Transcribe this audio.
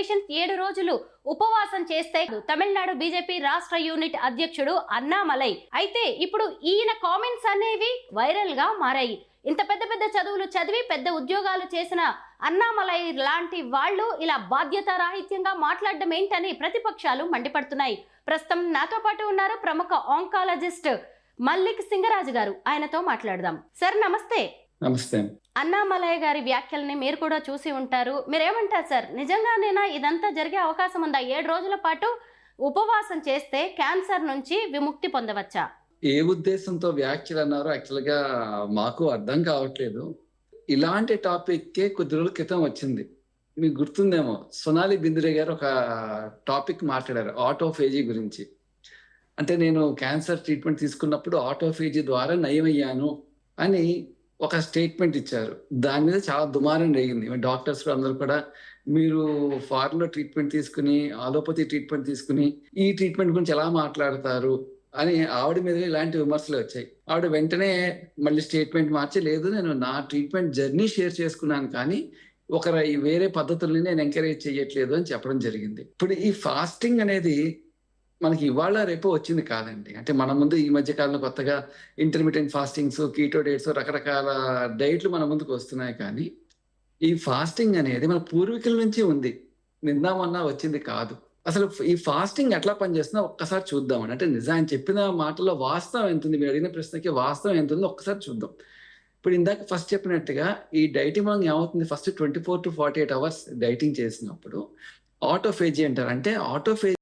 Patient 7 రోజులు ఉపవాసం చేస్తే తమిళనాడు బీజేపీ రాష్ట్ర యూనిట్ అధ్యక్షుడు అన్నామలై అయితే ఇప్పుడు ఈయన కామెంట్స్ అనేవి వైరల్ గా మారాయి. ఇంత పెద్ద పెద్ద చదువులు చదివి పెద్ద ఉద్యోగాలు చేసిన అన్నామలై లాంటి వాళ్ళు ఇలా బాధ్యత రాహిత్యంగా మాట్లాడడం ఏంటని ప్రతిపక్షాలు మండిపడుతున్నాయి. ప్రస్తుతం నాతో పాటు ఉన్నారు ప్రముఖ ఆంకాలజిస్ట్ మల్లిక్ సింగరాజు గారు. ఆయనతో మాట్లాడదాం. సార్ నమస్తే. నమస్తే. అన్నామలై గారి వ్యాఖ్యల్ని మీరు కూడా చూసి ఉంటారు. మీరేమంటారు సార్? నిజంగానేనా ఇదంతా జరిగే అవకాశం ఉందా? 7 రోజుల పాటు ఉపవాసం చేస్తే క్యాన్సర్ నుంచి విముక్తి పొందవచ్చా? ఏ ఉద్దేశంతో వ్యాఖ్యలు అన్నారో యాక్చువల్గా మాకు అర్థం కావట్లేదు. ఇలాంటి టాపిక్కే కొద్ది రోజుల క్రితం వచ్చింది. మీకు గుర్తుందేమో, సోనాలి బింద్రే గారు ఒక టాపిక్ మాట్లాడారు ఆటోఫేజీ గురించి. అంటే నేను క్యాన్సర్ ట్రీట్మెంట్ తీసుకున్నప్పుడు ఆటోఫేజీ ద్వారా నయమయ్యాను అని ఒక స్టేట్మెంట్ ఇచ్చారు. దాని మీద చాలా దుమారం రేగింది. డాక్టర్స్ అందరూ కూడా మీరు ఫారెన్లో ట్రీట్మెంట్ తీసుకుని ఆలోపతి ట్రీట్మెంట్ తీసుకుని ఈ ట్రీట్మెంట్ గురించి ఎలా మాట్లాడతారు అని ఆవిడ మీద ఇలాంటి విమర్శలు వచ్చాయి. ఆవిడ వెంటనే మళ్ళీ స్టేట్మెంట్ మార్చి, లేదు నేను నా ట్రీట్మెంట్ జర్నీ షేర్ చేసుకున్నాను కానీ వేరే పద్ధతుల్ని నేను ఎంకరేజ్ చేయట్లేదు అని చెప్పడం జరిగింది. ఇప్పుడు ఈ ఫాస్టింగ్ అనేది మనకి ఇవాళ రేపు వచ్చింది కాదండి. అంటే మన ముందు ఈ మధ్య కాలంలో కొత్తగా ఇంటర్మీడియట్ ఫాస్టింగ్స్, కీటో డేట్స్, రకరకాల డైట్లు మన ముందుకు వస్తున్నాయి. కానీ ఈ ఫాస్టింగ్ అనేది మన పూర్వీకుల నుంచి ఉంది, నిన్న మొన్న వచ్చింది కాదు. అసలు ఈ ఫాస్టింగ్ ఎట్లా పనిచేస్తుందో ఒక్కసారి చూద్దామని. అంటే నిజాన్ని చెప్పిన మాటల్లో వాస్తవం ఎంత ఉంది, మీరు అడిగిన ప్రశ్నకి వాస్తవం ఎంత ఉందో ఒక్కసారి చూద్దాం. ఇప్పుడు ఇందాక ఫస్ట్ చెప్పినట్టుగా ఈ డైటింగ్ వల్ల ఏమవుతుంది, ఫస్ట్ 24 to 48 hours డైటింగ్ చేసినప్పుడు ఆటోఫేజీ అంటారు. అంటే ఆటోఫేజీ